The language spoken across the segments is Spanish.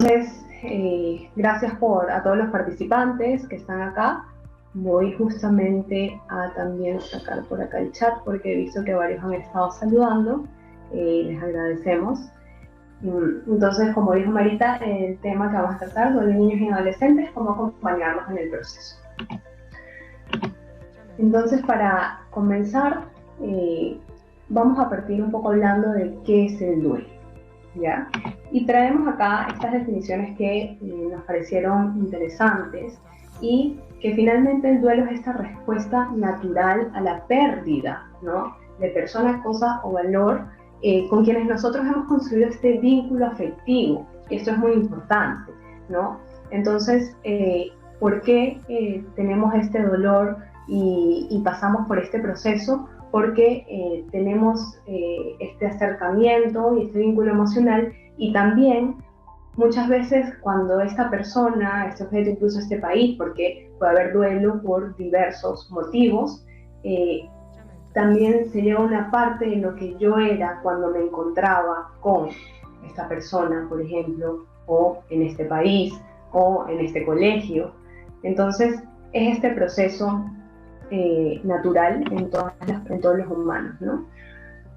Entonces, gracias a todos los participantes que están acá. Voy justamente a también sacar por acá el chat porque he visto que varios han estado saludando. Les agradecemos. Entonces, como dijo Marita, el tema que vamos a tratar son niños y adolescentes, cómo acompañarlos en el proceso. Entonces, para comenzar, vamos a partir un poco hablando de qué es el duelo, ¿ya? Y traemos acá estas definiciones que nos parecieron interesantes y que finalmente el duelo es esta respuesta natural a la pérdida, ¿no?, de persona, cosa o valor con quienes nosotros hemos construido este vínculo afectivo. Esto es muy importante, ¿no? Entonces, ¿por qué tenemos este dolor y pasamos por este proceso? Porque tenemos este acercamiento y este vínculo emocional, y también muchas veces cuando esta persona, este objeto, incluso este país, porque puede haber duelo por diversos motivos, también se lleva una parte de lo que yo era cuando me encontraba con esta persona, por ejemplo, o en este país, o en este colegio. Entonces, es este proceso natural en todos los humanos, ¿no?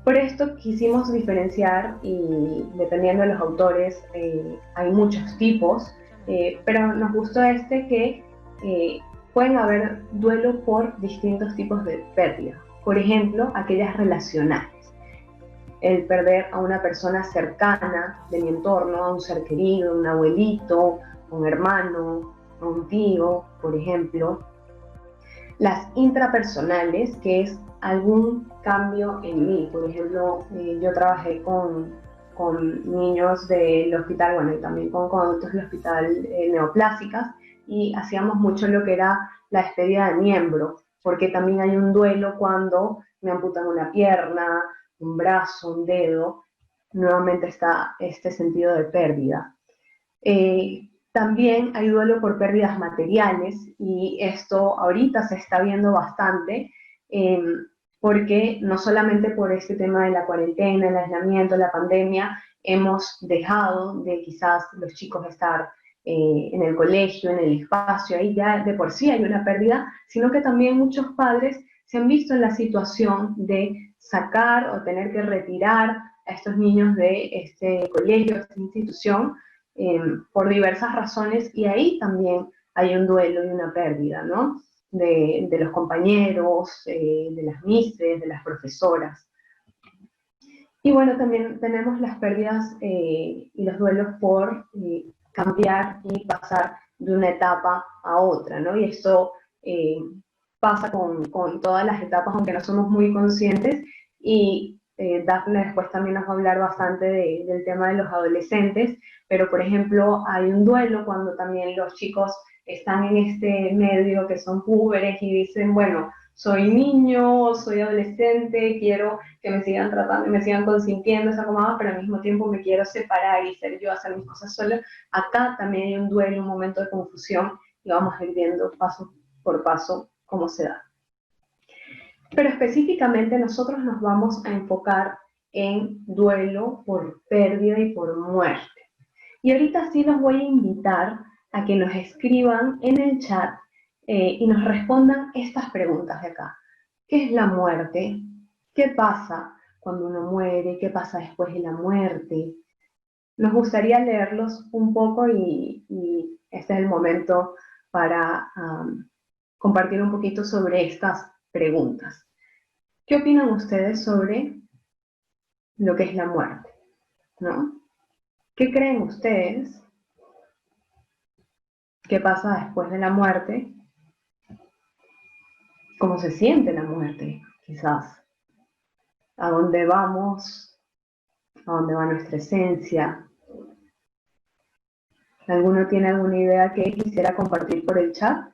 Por esto quisimos diferenciar, y dependiendo de los autores hay muchos tipos, pero nos gustó este que pueden haber duelo por distintos tipos de pérdida. Por ejemplo, aquellas relacionales. El perder a una persona cercana de mi entorno, a un ser querido, un abuelito, un hermano, un tío, por ejemplo. Las intrapersonales, que es algún cambio en mí. Por ejemplo, yo trabajé con niños del hospital, bueno, y también con adultos del hospital neoplásicas, y hacíamos mucho lo que era la despedida de miembro, porque también hay un duelo cuando me amputan una pierna, un brazo, un dedo. Nuevamente está este sentido de pérdida. También hay duelo por pérdidas materiales, y esto ahorita se está viendo bastante, eh, porque no solamente por este tema de la cuarentena, el aislamiento, la pandemia, hemos dejado de quizás los chicos estar en el colegio, en el espacio, ahí ya de por sí hay una pérdida, sino que también muchos padres se han visto en la situación de sacar o tener que retirar a estos niños de este colegio, de esta institución, por diversas razones, y ahí también hay un duelo y una pérdida, ¿no? De los compañeros, de las mistres, de las profesoras. Y bueno, también tenemos las pérdidas y los duelos por cambiar y pasar de una etapa a otra, ¿no? Y esto pasa con todas las etapas, aunque no somos muy conscientes, y Dafne después también nos va a hablar bastante del tema de los adolescentes, pero por ejemplo hay un duelo cuando también los chicos están en este medio que son púberes y dicen, bueno, soy niño, soy adolescente, quiero que me sigan tratando, me sigan consintiendo esa comada, pero al mismo tiempo me quiero separar y ser yo, hacer mis cosas sola. Acá también hay un duelo, un momento de confusión, y vamos a ir viendo paso por paso cómo se da. Pero específicamente nosotros nos vamos a enfocar en duelo por pérdida y por muerte. Y ahorita sí los voy a invitar a que nos escriban en el chat y nos respondan estas preguntas de acá. ¿Qué es la muerte? ¿Qué pasa cuando uno muere? ¿Qué pasa después de la muerte? Nos gustaría leerlos un poco, y este es el momento para compartir un poquito sobre estas preguntas. ¿Qué opinan ustedes sobre lo que es la muerte? ¿No? ¿Qué creen ustedes que pasa después de la muerte? ¿Cómo se siente la muerte? Quizás. ¿A dónde vamos? ¿A dónde va nuestra esencia? ¿Alguno tiene alguna idea que quisiera compartir por el chat?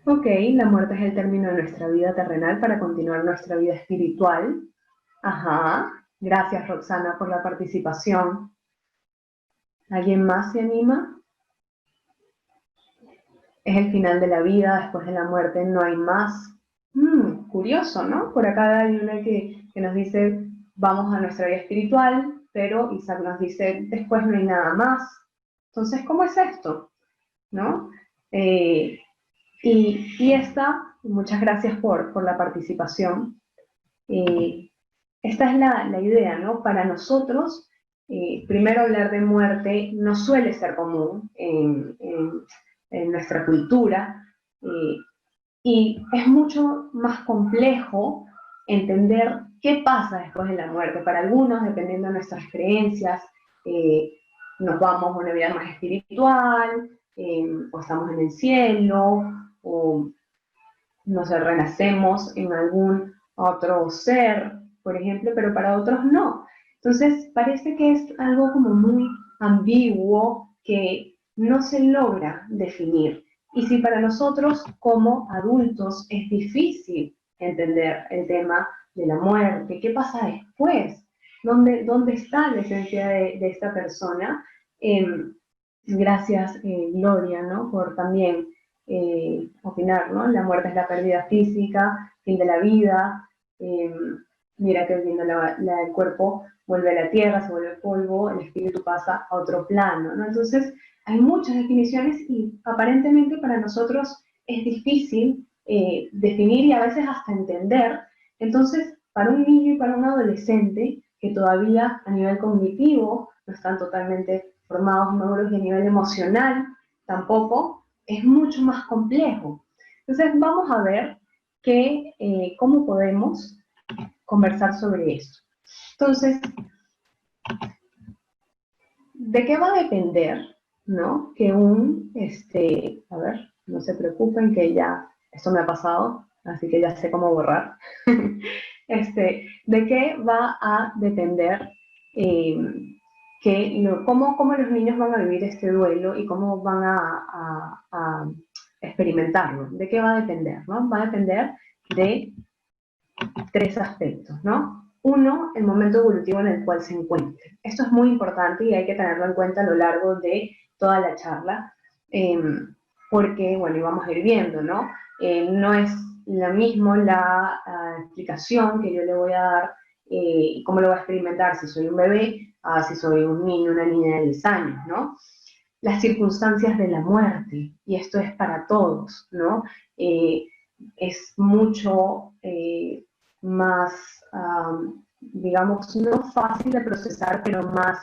Ok, la muerte es el término de nuestra vida terrenal para continuar nuestra vida espiritual. Ajá, gracias Roxana por la participación. ¿Alguien más se anima? Es el final de la vida, después de la muerte no hay más. Curioso, ¿no? Por acá hay una que nos dice, vamos a nuestra vida espiritual, pero Isaac nos dice, después no hay nada más. Entonces, ¿cómo es esto? ¿No? Muchas gracias por la participación. Esta es la idea, ¿no? Para nosotros, primero hablar de muerte no suele ser común en nuestra cultura, y es mucho más complejo entender qué pasa después de la muerte. Para algunos, dependiendo de nuestras creencias, nos vamos a una vida más espiritual, o estamos en el cielo, o no sé, renacemos en algún otro ser, por ejemplo, pero para otros no. Entonces, parece que es algo como muy ambiguo que no se logra definir. Y si para nosotros como adultos es difícil entender el tema de la muerte, ¿qué pasa después? ¿Dónde está la esencia de esta persona? Gracias, Gloria, ¿no? Por también opinar, ¿no? La muerte es la pérdida física, fin de la vida, mira que viendo el cuerpo vuelve a la tierra, se vuelve polvo, el espíritu pasa a otro plano, ¿no? Entonces, hay muchas definiciones y aparentemente para nosotros es difícil definir y a veces hasta entender. Entonces, para un niño y para un adolescente que todavía a nivel cognitivo no están totalmente formados, maduros, y a nivel emocional tampoco, es mucho más complejo. Entonces vamos a ver cómo podemos conversar sobre esto. Entonces, ¿de qué va a depender, no? Que a ver, no se preocupen que ya, esto me ha pasado, así que ya sé cómo borrar. ¿De qué va a depender cómo los niños van a vivir este duelo y cómo van a experimentarlo? ¿De qué va a depender, no? Va a depender de tres aspectos, ¿no? Uno, el momento evolutivo en el cual se encuentre. Esto es muy importante y hay que tenerlo en cuenta a lo largo de toda la charla, porque, bueno, y vamos a ir viendo, ¿no? No es la misma la explicación que yo le voy a dar y cómo lo va a experimentar si soy un bebé, si soy un niño, una niña de 10 años, ¿no? Las circunstancias de la muerte, y esto es para todos, ¿no? Es mucho más, digamos, no fácil de procesar, pero más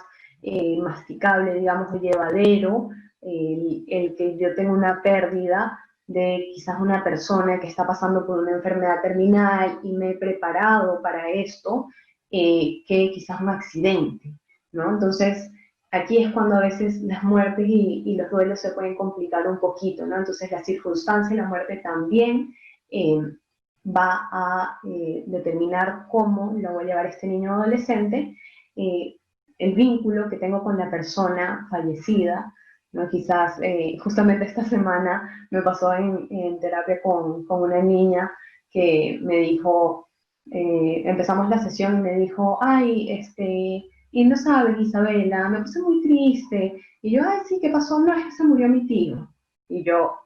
masticable, digamos, llevadero, el que yo tenga una pérdida de quizás una persona que está pasando por una enfermedad terminal y me he preparado para esto, que quizás un accidente, ¿no? Entonces, aquí es cuando a veces las muertes y los duelos se pueden complicar un poquito, ¿no? Entonces, la circunstancia de la muerte también va a determinar cómo lo voy a llevar este niño o adolescente, el vínculo que tengo con la persona fallecida, ¿no? Quizás justamente esta semana me pasó en terapia con una niña que me dijo, empezamos la sesión y me dijo, ay, y no sabes, Isabela, me puse muy triste. Y yo, ay, sí, ¿qué pasó? No, es que se murió mi tío. Y yo,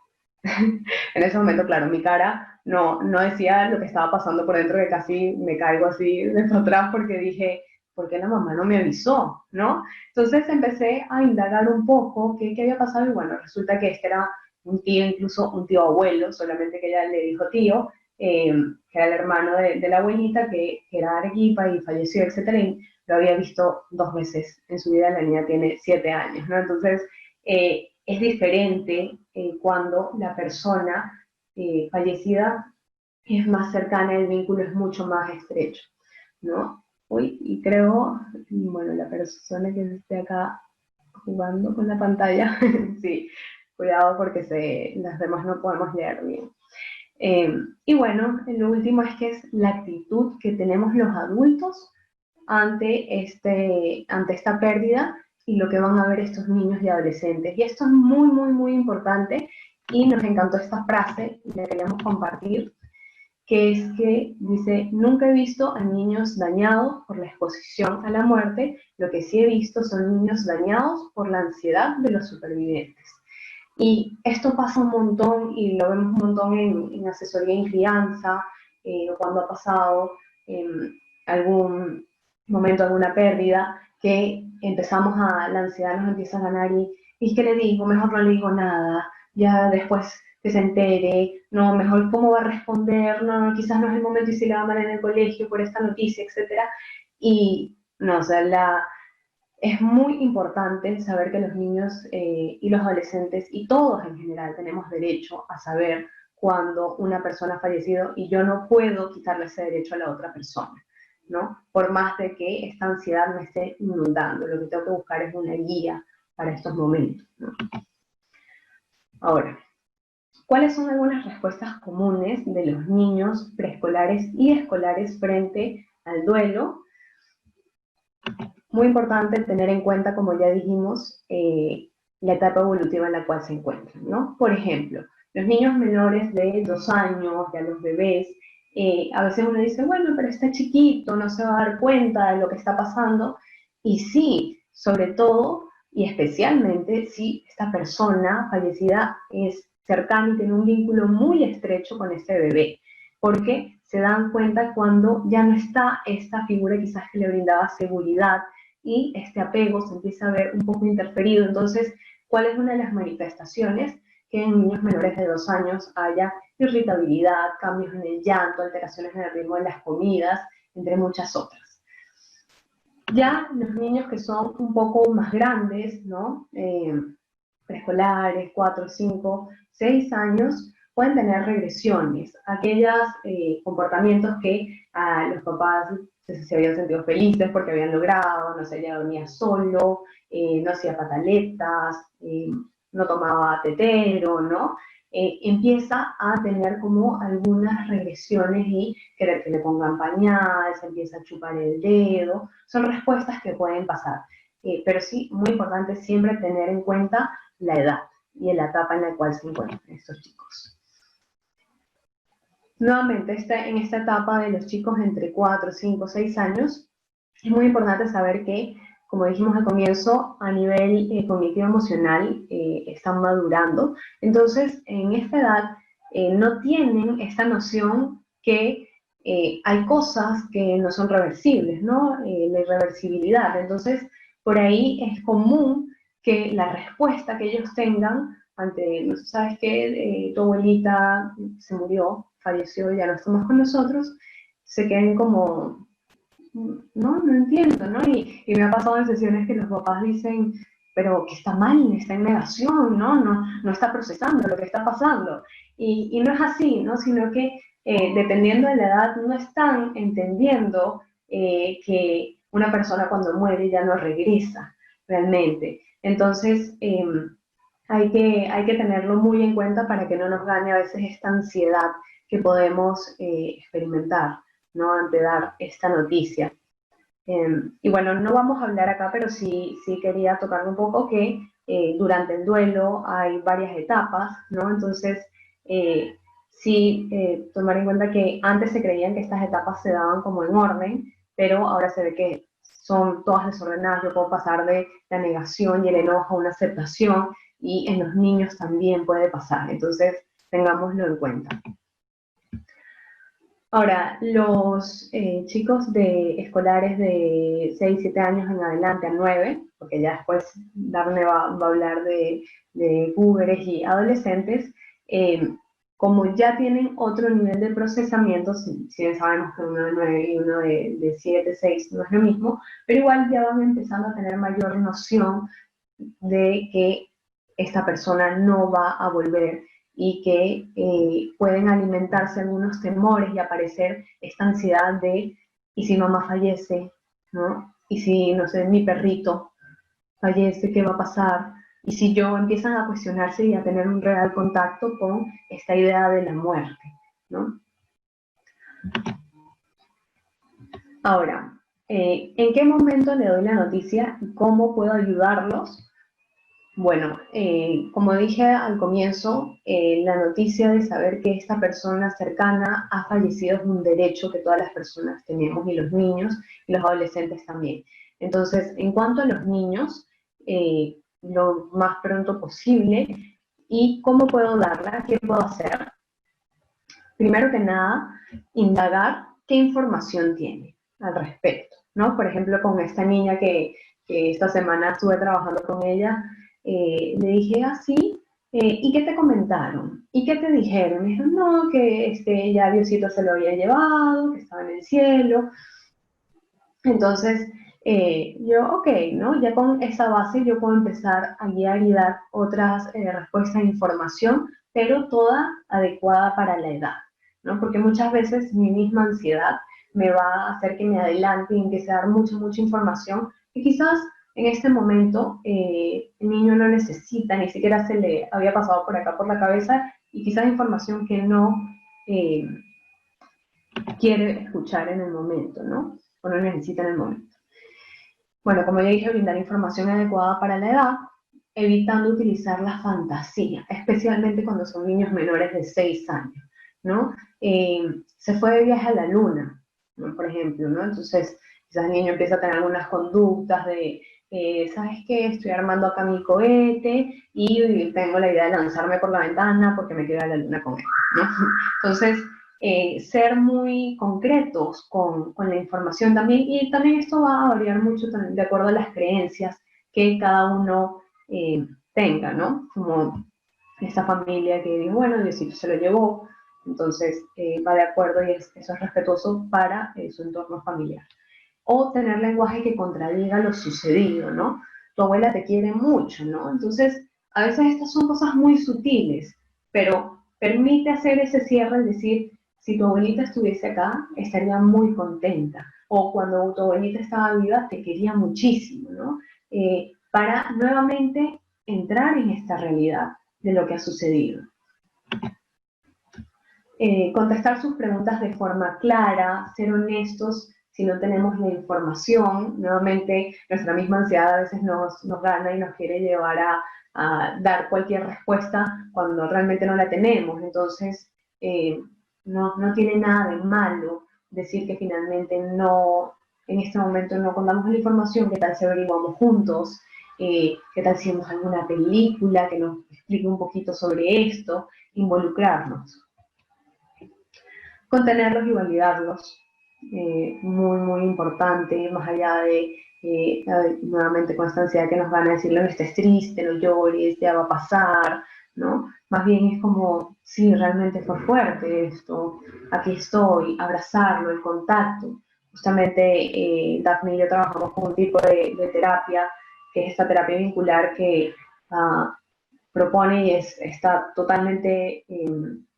en ese momento, claro, mi cara no decía lo que estaba pasando por dentro, que casi me caigo así de atrás porque dije, ¿por qué la mamá no me avisó? ¿No? Entonces empecé a indagar un poco qué había pasado y bueno, resulta que este era un tío, incluso un tío abuelo, solamente que ella le dijo tío, que era el hermano de la abuelita, que era de Arequipa y falleció, etcétera, y lo había visto 2 veces en su vida, la niña tiene 7 años, ¿no? Entonces, es diferente cuando la persona fallecida es más cercana, el vínculo es mucho más estrecho, ¿no? Uy, y creo, bueno, la persona que esté acá jugando con la pantalla, sí, cuidado porque las demás no podemos leer bien. Y bueno, lo último es que es la actitud que tenemos los adultos ante esta pérdida y lo que van a ver estos niños y adolescentes. Y esto es muy, muy, muy importante y nos encantó esta frase y la queríamos compartir, que es que dice, nunca he visto a niños dañados por la exposición a la muerte, lo que sí he visto son niños dañados por la ansiedad de los supervivientes. Y esto pasa un montón y lo vemos un montón en asesoría en crianza, cuando ha pasado algún momento alguna pérdida, que empezamos la ansiedad nos empieza a ganar y ¿qué le digo? Mejor no le digo nada, ya después que se entere, no, mejor cómo va a responder, no, quizás no es el momento y si le va mal en el colegio por esta noticia, etcétera. Y no, o sea, es muy importante saber que los niños y los adolescentes y todos en general tenemos derecho a saber cuando una persona ha fallecido y yo no puedo quitarle ese derecho a la otra persona, ¿no? Por más de que esta ansiedad me esté inundando, lo que tengo que buscar es una guía para estos momentos, ¿no? Ahora, ¿cuáles son algunas respuestas comunes de los niños preescolares y escolares frente al duelo? Muy importante tener en cuenta, como ya dijimos, la etapa evolutiva en la cual se encuentran, ¿no? Por ejemplo, los niños menores de 2 años, ya los bebés, a veces uno dice, bueno, pero está chiquito, no se va a dar cuenta de lo que está pasando. Y sí, sobre todo y especialmente si esta persona fallecida es cercana y tiene un vínculo muy estrecho con este bebé, porque se dan cuenta cuando ya no está esta figura quizás que le brindaba seguridad y este apego se empieza a ver un poco interferido. Entonces, ¿cuál es una de las manifestaciones? Que en niños menores de 2 años haya irritabilidad, cambios en el llanto, alteraciones en el ritmo de las comidas, entre muchas otras. Ya los niños que son un poco más grandes, ¿no? Preescolares, 4, 5, 6 años, pueden tener regresiones, aquellos comportamientos que a los papás se habían sentido felices porque habían logrado, no se dormía solo, no hacía pataletas, no tomaba tetero, ¿no? Empieza a tener como algunas regresiones y querer que le pongan pañales, empieza a chupar el dedo, son respuestas que pueden pasar. Pero sí, muy importante siempre tener en cuenta la edad y la etapa en la cual se encuentran estos chicos. Nuevamente, en esta etapa de los chicos entre 4, 5, 6 años, es muy importante saber que, como dijimos al comienzo, a nivel cognitivo emocional están madurando. Entonces, en esta edad no tienen esta noción que hay cosas que no son reversibles, ¿no? La irreversibilidad. Entonces, por ahí es común que la respuesta que ellos tengan ante, no sabes qué, tu abuelita se murió, falleció y ya no está más con nosotros, se queden como, no entiendo, ¿no? Y me ha pasado en sesiones que los papás dicen, pero que está mal, está en negación, no está procesando lo que está pasando. Y no es así, ¿no? Sino que dependiendo de la edad no están entendiendo que una persona cuando muere ya no regresa realmente. Entonces, hay que tenerlo muy en cuenta para que no nos gane a veces esta ansiedad que podemos experimentar, ¿no? Ante dar esta noticia. Y bueno, no vamos a hablar acá, pero sí quería tocar un poco que durante el duelo hay varias etapas, ¿no? Entonces, tomar en cuenta que antes se creían que estas etapas se daban como en orden, pero ahora se ve que son todas desordenadas. Yo puedo pasar de la negación y el enojo a una aceptación, y en los niños también puede pasar. Entonces, tengámoslo en cuenta. Ahora, los chicos escolares de 6, 7 años en adelante a 9, porque ya después Darne va a hablar de púberes y adolescentes, como ya tienen otro nivel de procesamiento, si bien sabemos que uno de 9 y uno de 7, 6 no es lo mismo, pero igual ya van empezando a tener mayor noción de que esta persona no va a volver y que pueden alimentarse algunos temores y aparecer esta ansiedad de, ¿y si mamá fallece? ¿No? ¿Y si, no sé, mi perrito fallece? ¿Qué va a pasar? Y si yo empiezan a cuestionarse y a tener un real contacto con esta idea de la muerte, ¿no? Ahora, ¿en qué momento le doy la noticia y cómo puedo ayudarlos? Bueno, como dije al comienzo, la noticia de saber que esta persona cercana ha fallecido es un derecho que todas las personas tenemos, y los niños y los adolescentes también. Entonces, en cuanto a los niños, lo más pronto posible. ¿Y cómo puedo darla? ¿Qué puedo hacer? Primero que nada, indagar qué información tiene al respecto, ¿no? Por ejemplo, con esta niña que esta semana estuve trabajando con ella, le dije, ah, sí, ¿y qué te comentaron? ¿Y qué te dijeron? Me dijeron, no, que ya Diosito se lo había llevado, que estaba en el cielo. Entonces, yo, ok, ¿no? Ya con esa base yo puedo empezar a guiar y dar otras respuestas e información, pero toda adecuada para la edad, ¿no? Porque muchas veces mi misma ansiedad me va a hacer que me adelante y empiece a dar mucha información que quizás en este momento el niño no necesita, ni siquiera se le había pasado por acá por la cabeza, y quizás información que no eh, quiere escuchar en el momento, ¿no? O no necesita en el momento. Bueno, como ya dije, brindar información adecuada para la edad, evitando utilizar la fantasía, especialmente cuando son niños menores de 6 años, ¿no? Se fue de viaje a la luna, ¿no? Por ejemplo, ¿no? Entonces, quizás el niño empieza a tener algunas conductas de, ¿sabes qué? Estoy armando acá mi cohete y tengo la idea de lanzarme por la ventana porque me quiero ir a la luna con él, ¿no? Entonces, ser muy concretos con la información también, y también esto va a variar mucho de acuerdo a las creencias que cada uno tenga, ¿no? Como esta familia que dice, bueno, Diosito se lo llevó, entonces va de acuerdo y eso es respetuoso para su entorno familiar. O tener lenguaje que contradiga lo sucedido, ¿no? Tu abuela te quiere mucho, ¿no? Entonces, a veces estas son cosas muy sutiles, pero permite hacer ese cierre, es decir, si tu abuelita estuviese acá, estaría muy contenta. O cuando tu abuelita estaba viva, te quería muchísimo, ¿no? Para nuevamente entrar en esta realidad de lo que ha sucedido. Contestar sus preguntas de forma clara, ser honestos si no tenemos la información. Nuevamente, nuestra misma ansiedad a veces nos gana y nos quiere llevar a dar cualquier respuesta cuando realmente no la tenemos. Entonces, no tiene nada de malo decir que finalmente no, en este momento no contamos con la información, qué tal si averiguamos juntos, qué tal si vemos alguna película que nos explique un poquito sobre esto, involucrarnos. Contenerlos y validarlos, muy importante, más allá de nuevamente con esta ansiedad que nos van a decir, no estés triste, no llores, ya va a pasar, ¿no? Más bien es como, sí, realmente fue fuerte esto, aquí estoy, abrazarlo, el contacto. Justamente Daphne y yo trabajamos con un tipo de terapia, que es esta terapia vincular que propone y está totalmente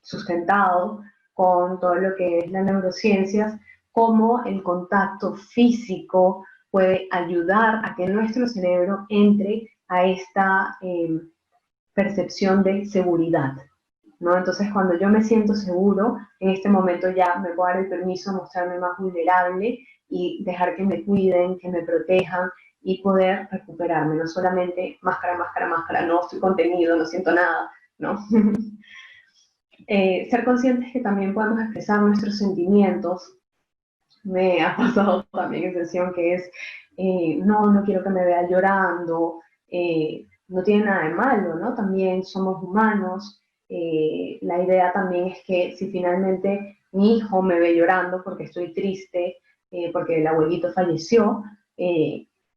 sustentado con todo lo que es las neurociencias, cómo el contacto físico puede ayudar a que nuestro cerebro entre a esta percepción de seguridad, ¿no? Entonces, cuando yo me siento seguro, en este momento ya me puedo dar el permiso de mostrarme más vulnerable y dejar que me cuiden, que me protejan y poder recuperarme, no solamente máscara, no estoy contenido, no siento nada, ¿no? Ser conscientes que también podemos expresar nuestros sentimientos. Me ha pasado también en sesión que es, no quiero que me vea llorando, no tiene nada de malo, ¿no? También somos humanos. La idea también es que si finalmente mi hijo me ve llorando porque estoy triste, porque el abuelito falleció,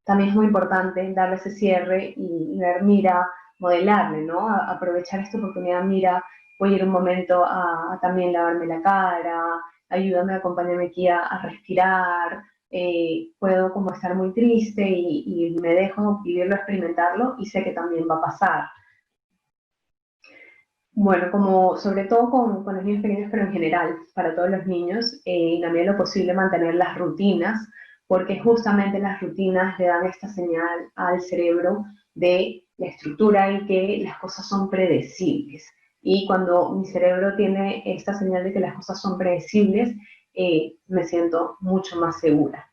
también es muy importante darle ese cierre y ver, mira, modelarle, ¿no? Aprovechar esta oportunidad, mira, voy a ir un momento a también lavarme la cara, ayúdame, acompáñame aquí a respirar, puedo como estar muy triste y me dejo vivirlo, experimentarlo y sé que también va a pasar. Bueno, como sobre todo con los niños pequeños, pero en general, para todos los niños, y también lo posible mantener las rutinas, porque justamente las rutinas le dan esta señal al cerebro de la estructura y que las cosas son predecibles. Y cuando mi cerebro tiene esta señal de que las cosas son predecibles, me siento mucho más segura.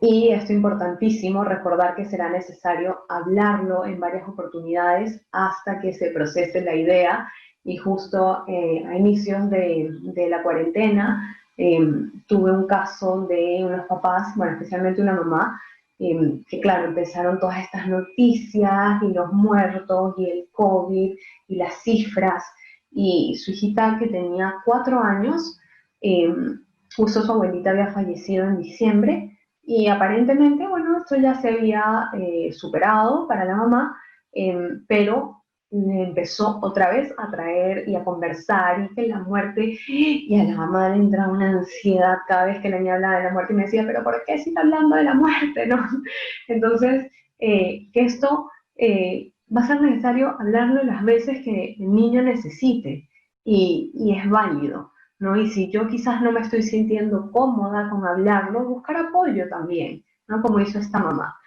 Y esto es importantísimo, recordar que será necesario hablarlo en varias oportunidades hasta que se procese la idea. Y justo a inicios de la cuarentena tuve un caso de unos papás, bueno, especialmente una mamá, que claro, empezaron todas estas noticias y los muertos y el COVID y las cifras. Y su hijita que tenía 4 años, Justo su abuelita había fallecido en diciembre y aparentemente, bueno, esto ya se había superado para la mamá, pero empezó otra vez a traer y a conversar y que la muerte, y a la mamá le entraba una ansiedad cada vez que la niña hablaba de la muerte y me decía, pero ¿por qué si está hablando de la muerte? ¿No? Entonces, que esto va a ser necesario hablarlo las veces que el niño necesite y es válido. ¿No? Y si yo quizás no me estoy sintiendo cómoda con hablarlo, buscar apoyo también, ¿no? Como hizo esta mamá.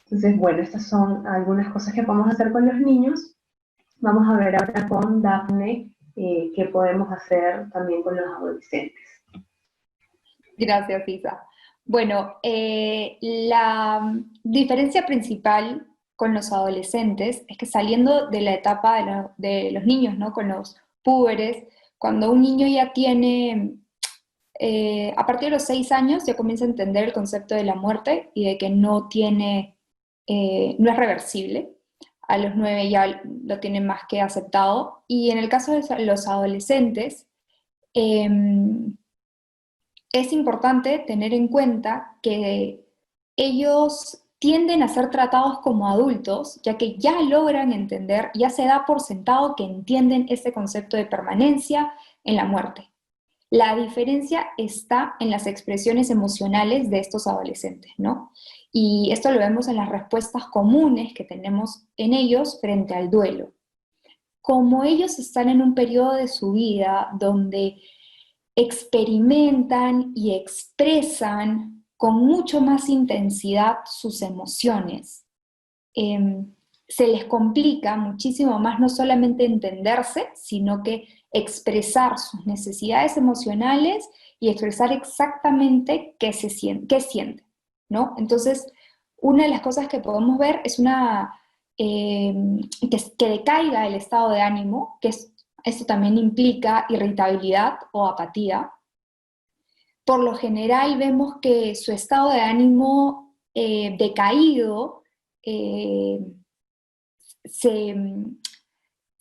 Entonces, bueno, estas son algunas cosas que podemos hacer con los niños. Vamos a ver ahora con Dafne qué podemos hacer también con los adolescentes. Gracias, Isa. Bueno, la diferencia principal con los adolescentes es que saliendo de la etapa de los niños, ¿no? Con los púberes, cuando un niño ya tiene, a partir de los 6 años, ya comienza a entender el concepto de la muerte y de que no tiene, no es reversible. A los 9 ya lo tienen más que aceptado. Y en el caso de los adolescentes, eh, es importante tener en cuenta que ellos tienden a ser tratados como adultos, ya que ya logran entender, ya se da por sentado que entienden ese concepto de permanencia en la muerte. La diferencia está en las expresiones emocionales de estos adolescentes, ¿no? Y esto lo vemos en las respuestas comunes que tenemos en ellos frente al duelo. Como ellos están en un periodo de su vida donde experimentan y expresan con mucho más intensidad sus emociones. Eh, Se les complica muchísimo más no solamente entenderse, sino que expresar sus necesidades emocionales y expresar exactamente qué sienten, ¿no? Entonces, una de las cosas que podemos ver es eh, que decaiga el estado de ánimo, esto también implica irritabilidad o apatía. Por lo general vemos que su estado de ánimo decaído eh, se,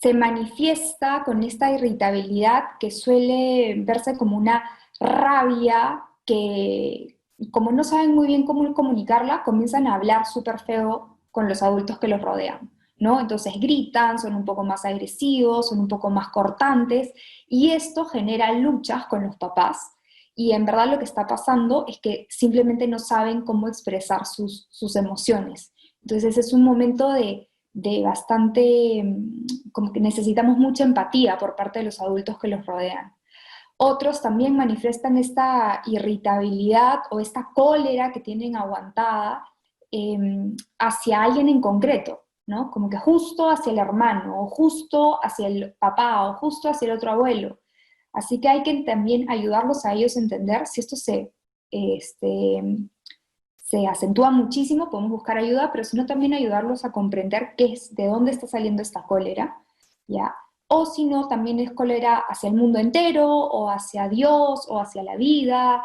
se manifiesta con esta irritabilidad que suele verse como una rabia que, como no saben muy bien cómo comunicarla, comienzan a hablar súper feo con los adultos que los rodean, ¿no? Entonces gritan, son un poco más agresivos, son un poco más cortantes, y esto genera luchas con los papás, y en verdad lo que está pasando es que simplemente no saben cómo expresar sus emociones. Entonces es un momento de bastante, como que necesitamos mucha empatía por parte de los adultos que los rodean. Otros también manifiestan esta irritabilidad o esta cólera que tienen aguantada eh, hacia alguien en concreto, ¿no? Como que justo hacia el hermano, o justo hacia el papá, o justo hacia el otro abuelo. Así que hay que también ayudarlos a ellos a entender si esto se acentúa muchísimo, podemos buscar ayuda, pero sino también ayudarlos a comprender qué es, de dónde está saliendo esta cólera, ¿ya? O si no, también es cólera hacia el mundo entero, o hacia Dios, o hacia la vida.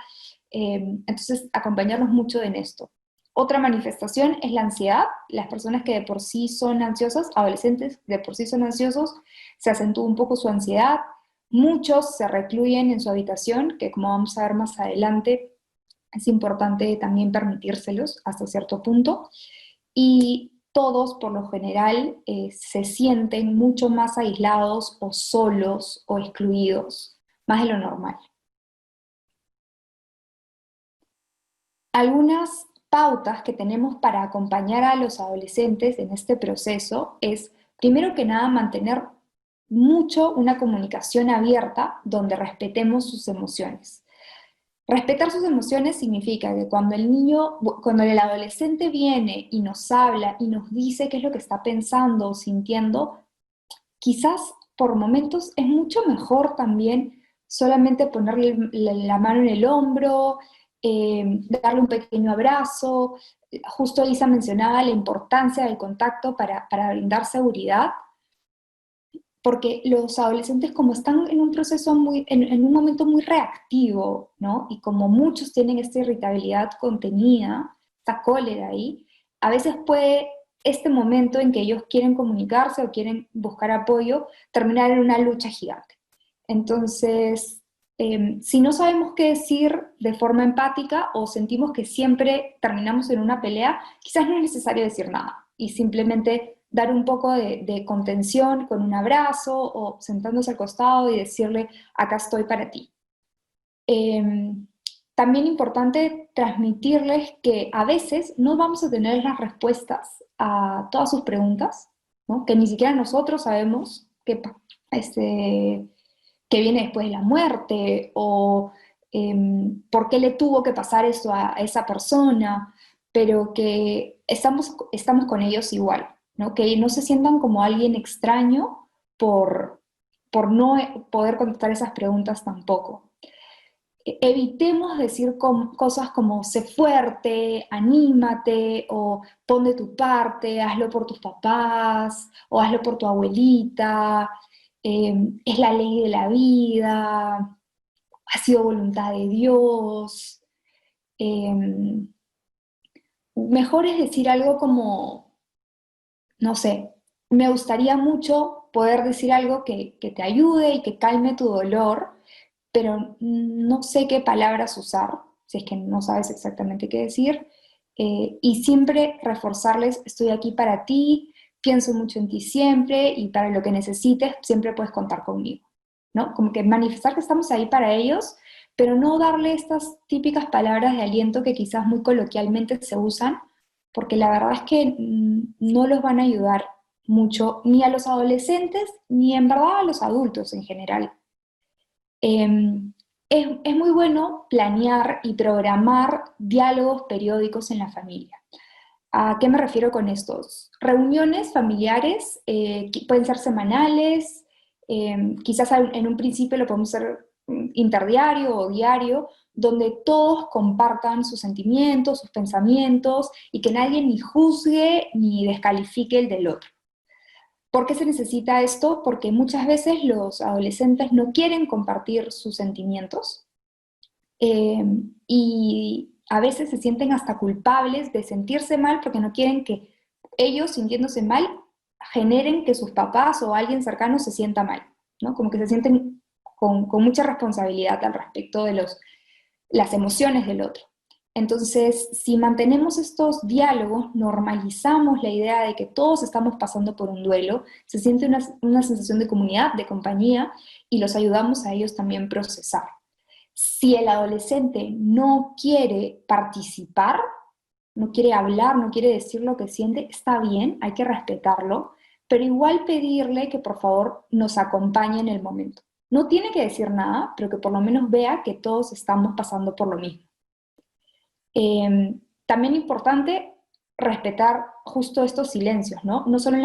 Entonces, acompañarnos mucho en esto. Otra manifestación es la ansiedad. Las personas que de por sí son ansiosas, adolescentes de por sí son ansiosos, se acentúa un poco su ansiedad. Muchos se recluyen en su habitación, que como vamos a ver más adelante, es importante también permitírselos hasta cierto punto. Y todos, por lo general, se sienten mucho más aislados o solos o excluidos, más de lo normal. Algunas pautas que tenemos para acompañar a los adolescentes en este proceso es, primero que nada, mantener mucho una comunicación abierta donde respetemos sus emociones. Respetar sus emociones significa que cuando el adolescente viene y nos habla y nos dice qué es lo que está pensando o sintiendo, quizás por momentos es mucho mejor también solamente ponerle la mano en el hombro, darle un pequeño abrazo. Justo Isa mencionaba la importancia del contacto para brindar seguridad, porque los adolescentes como están en un proceso en un momento muy reactivo, ¿no? Y como muchos tienen esta irritabilidad contenida, esta cólera ahí, a veces puede este momento en que ellos quieren comunicarse o quieren buscar apoyo terminar en una lucha gigante. Entonces, Si no sabemos qué decir de forma empática o sentimos que siempre terminamos en una pelea, quizás no es necesario decir nada y simplemente dar un poco de contención con un abrazo o sentándose al costado y decirle, acá estoy para ti. También importante transmitirles que a veces no vamos a tener las respuestas a todas sus preguntas, ¿no? Que ni siquiera nosotros sabemos este, qué viene después de la muerte o por qué le tuvo que pasar eso a esa persona, pero que estamos con ellos igual, ¿no? Que no se sientan como alguien extraño por no poder contestar esas preguntas tampoco. Evitemos decir cosas como sé fuerte, anímate, o pon de tu parte, hazlo por tus papás, o hazlo por tu abuelita, es la ley de la vida, ha sido voluntad de Dios. Eh, Mejor es decir algo como, no sé, me gustaría mucho poder decir algo que te ayude y que calme tu dolor, pero no sé qué palabras usar, si es que no sabes exactamente qué decir, y siempre reforzarles, estoy aquí para ti, pienso mucho en ti siempre, y para lo que necesites, siempre puedes contar conmigo, ¿no? Como que manifestar que estamos ahí para ellos, pero no darle estas típicas palabras de aliento que quizás muy coloquialmente se usan, porque la verdad es que no los van a ayudar mucho, ni a los adolescentes, ni en verdad a los adultos en general. Es muy bueno planear y programar diálogos periódicos en la familia. ¿A qué me refiero con estos? Reuniones familiares que pueden ser semanales, quizás en un principio lo podemos hacer interdiario o diario, donde todos compartan sus sentimientos, sus pensamientos y que nadie ni juzgue ni descalifique el del otro. ¿Por qué se necesita esto? Porque muchas veces los adolescentes no quieren compartir sus sentimientos eh, y a veces se sienten hasta culpables de sentirse mal porque no quieren que ellos, sintiéndose mal, generen que sus papás o alguien cercano se sienta mal, ¿no? Como que se sienten con mucha responsabilidad al respecto de las emociones del otro. Entonces, si mantenemos estos diálogos, normalizamos la idea de que todos estamos pasando por un duelo, se siente una sensación de comunidad, de compañía, y los ayudamos a ellos también procesar. Si el adolescente no quiere participar, no quiere hablar, no quiere decir lo que siente, está bien, hay que respetarlo, pero igual pedirle que por favor nos acompañe en el momento. No tiene que decir nada, pero que por lo menos vea que todos estamos pasando por lo mismo. También importante respetar justo estos silencios, ¿no? No solo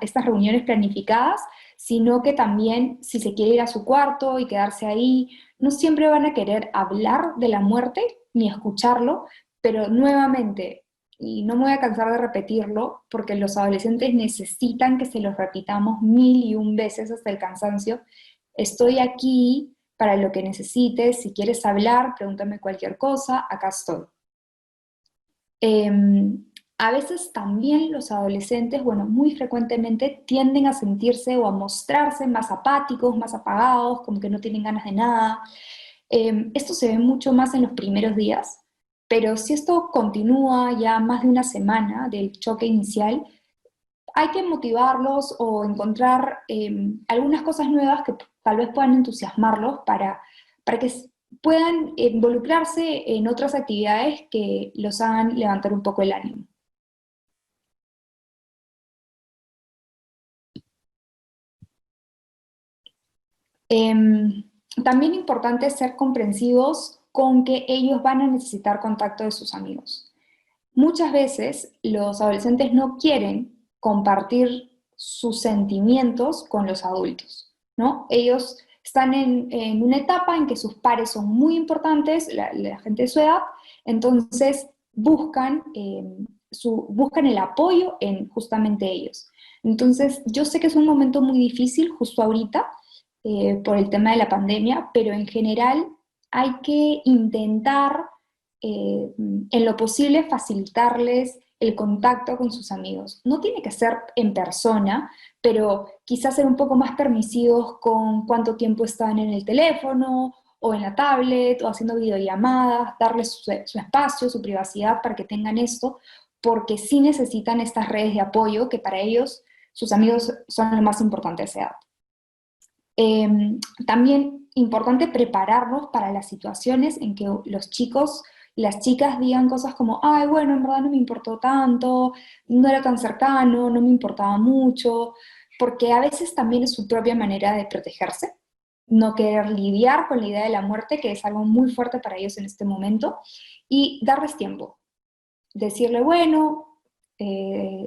estas reuniones planificadas, sino que también si se quiere ir a su cuarto y quedarse ahí, no siempre van a querer hablar de la muerte ni escucharlo, pero nuevamente, y no me voy a cansar de repetirlo, porque los adolescentes necesitan que se los repitamos 1001 veces hasta el cansancio, estoy aquí para lo que necesites, si quieres hablar, pregúntame cualquier cosa, acá estoy. A veces también los adolescentes, bueno, muy frecuentemente tienden a sentirse o a mostrarse más apáticos, más apagados, como que no tienen ganas de nada. Esto se ve mucho más en los primeros días, pero si esto continúa ya más de una semana del choque inicial, hay que motivarlos o encontrar algunas cosas nuevas que tal vez puedan entusiasmarlos para que puedan involucrarse en otras actividades que los hagan levantar un poco el ánimo. También importante ser comprensivos con que ellos van a necesitar contacto de sus amigos. Muchas veces los adolescentes no quieren compartir sus sentimientos con los adultos, ¿no? Ellos están en una etapa en que sus pares son muy importantes, la gente de su edad, entonces buscan el apoyo en justamente ellos. Entonces, yo sé que es un momento muy difícil justo ahorita por el tema de la pandemia, pero en general hay que intentar en lo posible facilitarles el contacto con sus amigos. No tiene que ser en persona, pero quizás ser un poco más permisivos con cuánto tiempo están en el teléfono o en la tablet o haciendo videollamadas, darles su espacio, su privacidad para que tengan esto, porque sí necesitan estas redes de apoyo que para ellos sus amigos son lo más importante a esa edad. También importante prepararnos para las situaciones en que los chicos y las chicas digan cosas como, ay, bueno, en verdad no me importó tanto, no era tan cercano, no me importaba mucho, porque a veces también es su propia manera de protegerse, no querer lidiar con la idea de la muerte, que es algo muy fuerte para ellos en este momento, y darles tiempo. Decirle, bueno,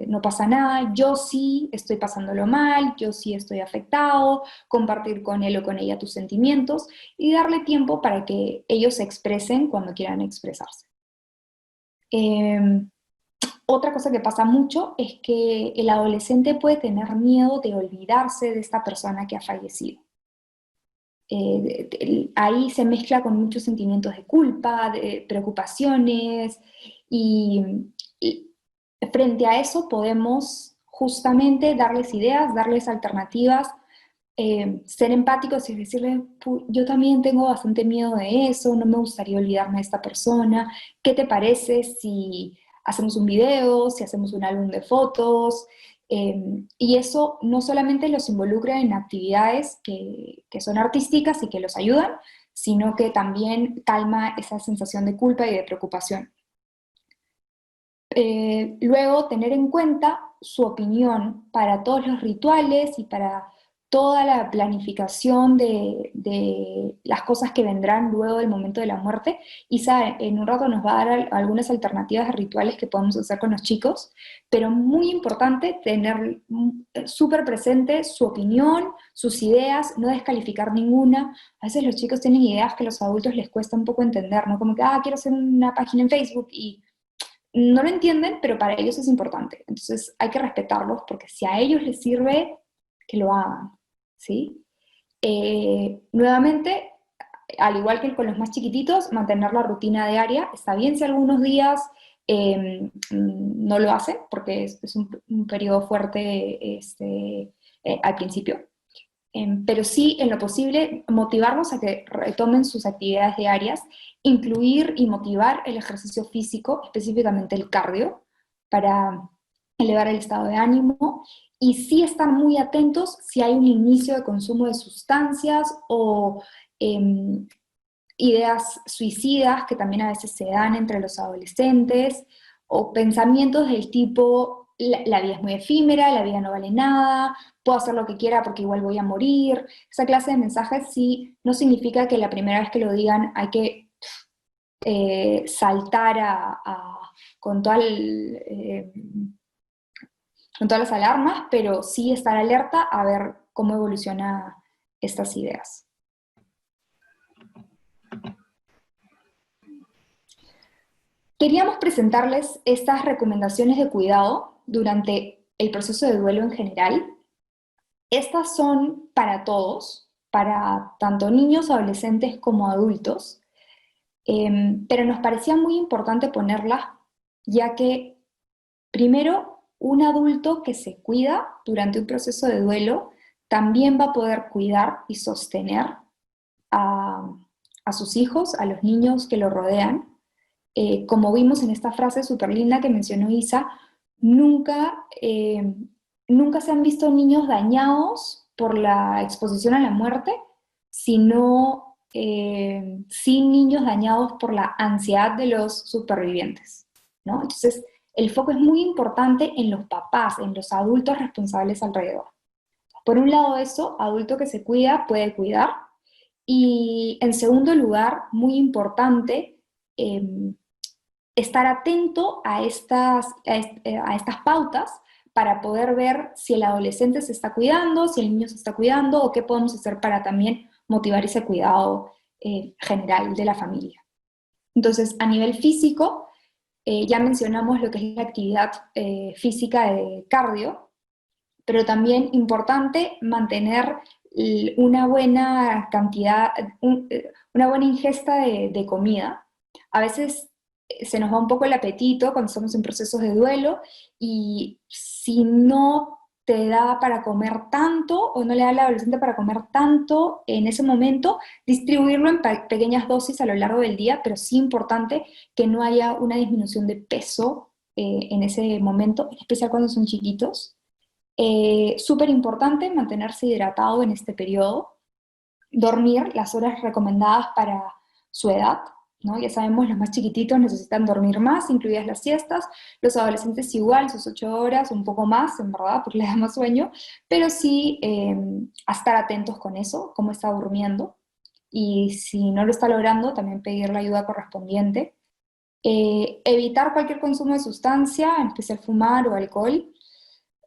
no pasa nada, yo sí estoy pasándolo mal, yo sí estoy afectado, compartir con él o con ella tus sentimientos y darle tiempo para que ellos se expresen cuando quieran expresarse. Otra cosa que pasa mucho es que el adolescente puede tener miedo de olvidarse de esta persona que ha fallecido. Ahí se mezcla con muchos sentimientos de culpa, de preocupaciones, y frente a eso podemos justamente darles ideas, darles alternativas, ser empáticos y decirle, yo también tengo bastante miedo de eso, no me gustaría olvidarme de esta persona, ¿qué te parece si hacemos un video, si hacemos un álbum de fotos? Y eso no solamente los involucra en actividades que son artísticas y que los ayudan, sino que también calma esa sensación de culpa y de preocupación. Luego, tener en cuenta su opinión para todos los rituales y para toda la planificación de las cosas que vendrán luego del momento de la muerte. Isa en un rato nos va a dar algunas alternativas de rituales que podemos hacer con los chicos, pero muy importante tener súper presente su opinión, sus ideas, no descalificar ninguna. A veces los chicos tienen ideas que a los adultos les cuesta un poco entender, ¿no? Como que, quiero hacer una página en Facebook y no lo entienden, pero para ellos es importante. Entonces hay que respetarlos porque si a ellos les sirve, que lo hagan, ¿sí? Nuevamente, al igual que con los más chiquititos, mantener la rutina diaria. Está bien si algunos días no lo hacen, porque es un periodo fuerte al principio. Pero sí, en lo posible, motivarlos a que retomen sus actividades diarias, incluir y motivar el ejercicio físico, específicamente el cardio, para elevar el estado de ánimo, y sí estar muy atentos si hay un inicio de consumo de sustancias o ideas suicidas que también a veces se dan entre los adolescentes, o pensamientos del tipo, la vida es muy efímera, la vida no vale nada, puedo hacer lo que quiera porque igual voy a morir. Esa clase de mensajes sí no significa que la primera vez que lo digan hay que saltar con, con todas las alarmas, pero sí estar alerta a ver cómo evolucionan estas ideas. Queríamos presentarles estas recomendaciones de cuidado durante el proceso de duelo en general. Estas son para todos, para tanto niños, adolescentes como adultos, pero nos parecía muy importante ponerlas, ya que primero, un adulto que se cuida durante un proceso de duelo también va a poder cuidar y sostener a sus hijos, a los niños que lo rodean. Como vimos en esta frase súper linda que mencionó Isa, nunca se han visto niños dañados por la exposición a la muerte, sino sí niños dañados por la ansiedad de los supervivientes, ¿no? Entonces, el foco es muy importante en los papás, en los adultos responsables alrededor. Por un lado eso, adulto que se cuida puede cuidar, y en segundo lugar, muy importante, estar atento a estas pautas para poder ver si el adolescente se está cuidando, si el niño se está cuidando, o qué podemos hacer para también motivar ese cuidado general de la familia. Entonces, a nivel físico, ya mencionamos lo que es la actividad física de cardio, pero también importante mantener una buena cantidad, una buena ingesta de comida. A veces se nos va un poco el apetito cuando estamos en procesos de duelo, y si no te da para comer tanto o no le da al adolescente para comer tanto en ese momento, distribuirlo en pequeñas dosis a lo largo del día, pero sí importante que no haya una disminución de peso en ese momento, en especial cuando son chiquitos. Súper importante mantenerse hidratado en este periodo, dormir las horas recomendadas para su edad, ¿no? Ya sabemos, los más chiquititos necesitan dormir más, incluidas las siestas, los adolescentes igual, sus 8 horas, un poco más, en verdad, porque les da más sueño, pero sí a estar atentos con eso, cómo está durmiendo, y si no lo está logrando, también pedir la ayuda correspondiente. Evitar cualquier consumo de sustancia, en especial fumar o alcohol,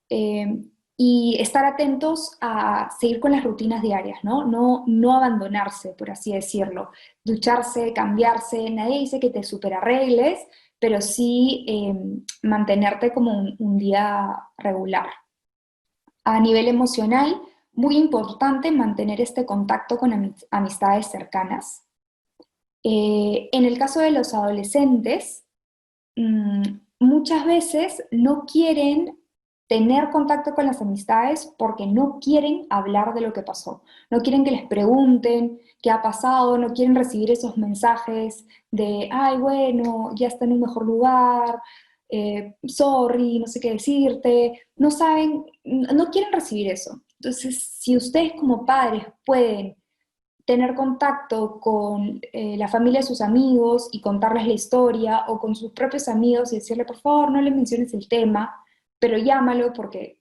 eh, y estar atentos a seguir con las rutinas diarias, ¿no? No abandonarse, por así decirlo. Ducharse, cambiarse, nadie dice que te superarregles, pero sí mantenerte como un día regular. A nivel emocional, muy importante mantener este contacto con amistades cercanas. En el caso de los adolescentes, mm, muchas veces no quieren tener contacto con las amistades porque no quieren hablar de lo que pasó, no quieren que les pregunten qué ha pasado, no quieren recibir esos mensajes de, ay, bueno, ya está en un mejor lugar, sorry, no sé qué decirte, no saben, no quieren recibir eso. Entonces, si ustedes como padres pueden tener contacto con la familia de sus amigos y contarles la historia, o con sus propios amigos y decirle, por favor, no le menciones el tema, pero llámalo porque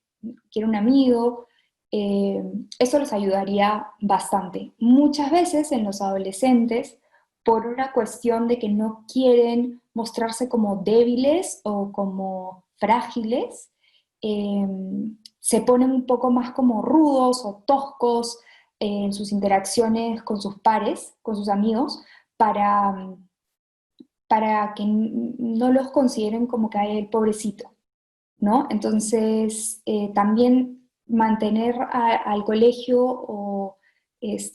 quiere un amigo, eso les ayudaría bastante. Muchas veces en los adolescentes, por una cuestión de que no quieren mostrarse como débiles o como frágiles, eh, se ponen un poco más como rudos o toscos en sus interacciones con sus pares, con sus amigos, para, para que no los consideren como que hay el pobrecito, ¿no? Entonces, también mantener al colegio o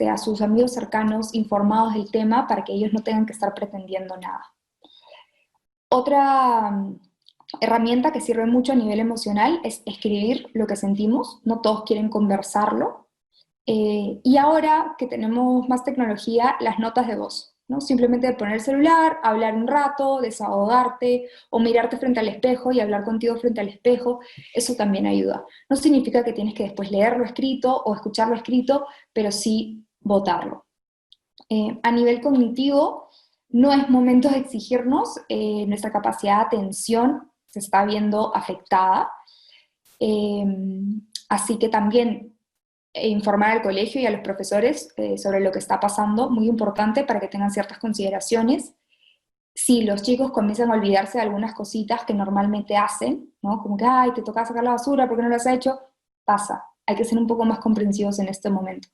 a sus amigos cercanos informados del tema para que ellos no tengan que estar pretendiendo nada. Otra herramienta que sirve mucho a nivel emocional es escribir lo que sentimos. No todos quieren conversarlo, y ahora que tenemos más tecnología, las notas de voz, ¿no? Simplemente poner el celular, hablar un rato, desahogarte, o mirarte frente al espejo y hablar contigo frente al espejo, eso también ayuda. No significa que tienes que después leerlo escrito o escucharlo escrito, pero sí votarlo. A nivel cognitivo, no es momento de exigirnos, nuestra capacidad de atención se está viendo afectada, eh, así que también informar al colegio y a los profesores sobre lo que está pasando, muy importante para que tengan ciertas consideraciones. Si los chicos comienzan a olvidarse de algunas cositas que normalmente hacen, ¿no? Como que, ay, te toca sacar la basura, ¿por qué no lo has hecho? Pasa, hay que ser un poco más comprensivos en este momento.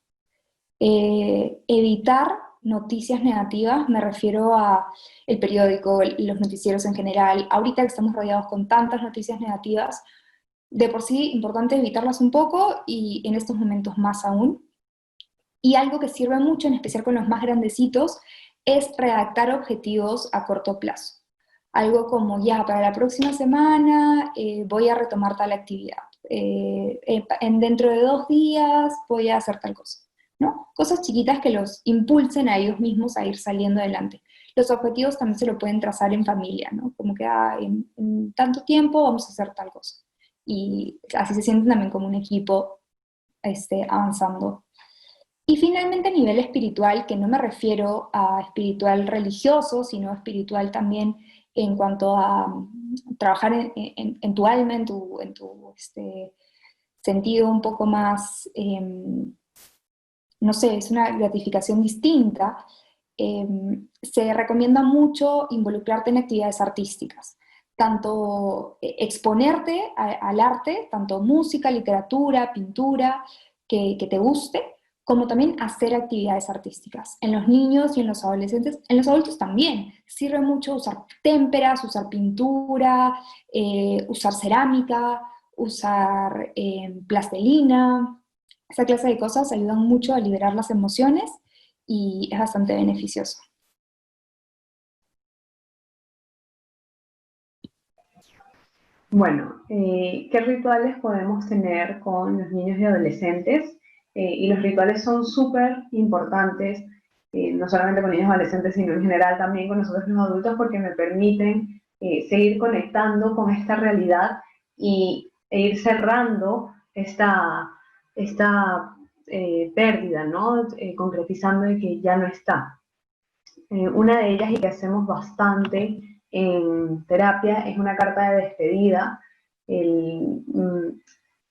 Evitar noticias negativas, me refiero a el periódico, los noticieros en general. Ahorita que estamos rodeados con tantas noticias negativas, de por sí importante evitarlas un poco, y en estos momentos más aún. Y algo que sirve mucho, en especial con los más grandecitos, es redactar objetivos a corto plazo. Algo como, ya, para la próxima semana voy a retomar tal actividad. Dentro de 2 días voy a hacer tal cosa, ¿no? Cosas chiquitas que los impulsen a ellos mismos a ir saliendo adelante. Los objetivos también se lo pueden trazar en familia, ¿no? Como que en tanto tiempo vamos a hacer tal cosa. Y así se sienten también como un equipo avanzando. Y finalmente, a nivel espiritual, que no me refiero a espiritual religioso, sino espiritual también en cuanto a trabajar en tu alma, en tu sentido un poco más, no sé, es una gratificación distinta. eh, Se recomienda mucho involucrarte en actividades artísticas, tanto exponerte al arte, tanto música, literatura, pintura, que te guste, como también hacer actividades artísticas. En los niños y en los adolescentes, en los adultos también, sirve mucho usar témperas, usar pintura, usar cerámica, usar plastelina. Esa clase de cosas ayudan mucho a liberar las emociones y es bastante beneficioso. Bueno, ¿qué rituales podemos tener con los niños y adolescentes? Y los rituales son súper importantes, no solamente con niños y adolescentes, sino en general también con nosotros los adultos, porque me permiten seguir conectando con esta realidad e ir cerrando esta pérdida, ¿no? Concretizando de que ya no está. Una de ellas, y que hacemos bastante en terapia, es una carta de despedida. El,